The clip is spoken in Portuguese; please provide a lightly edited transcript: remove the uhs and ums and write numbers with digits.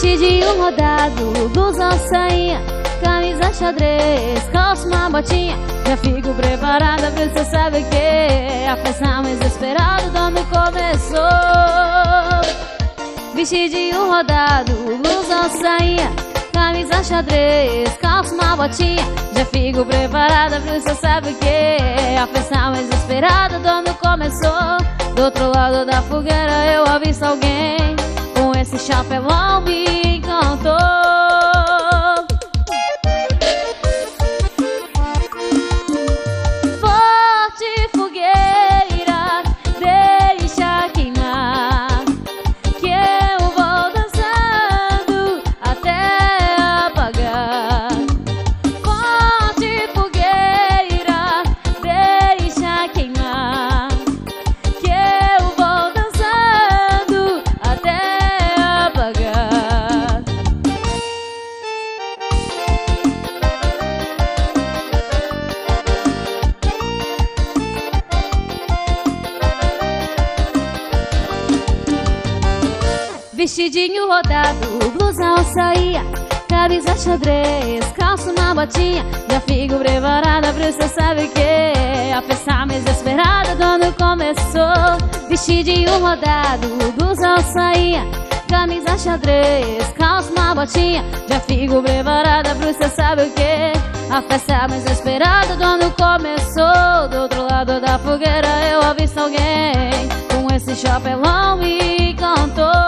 Vestidinho rodado, blusão, sainha, camisa xadrez, calça, uma botinha. Já fico preparada pra você saber que a festa mais esperada do ano começou. Vestidinho rodado, blusão, sainha, camisa xadrez, calça, uma botinha. Já fico preparada pra você saber que a festa mais esperada do ano começou. Do outro lado da fogueira eu avisto alguém, com esse chapelão me encantou. Forte fogueira, deixa queimar, que eu vou dançando até apagar. Forte fogueira, deixa queimar, que eu vou dançando até apagar. Vestidinho rodado, blusão, sainha, camisa xadrez, calça, uma botinha. Já fico preparada pra você saber que a festa mais esperada do ano começou. Vestidinho rodado, blusão, sainha, camisa xadrez, calça, uma botinha. Já fico preparada pra você saber que a festa mais esperada do ano começou. Do outro lado da fogueira eu avisto alguém, com esse chapelão me encantou.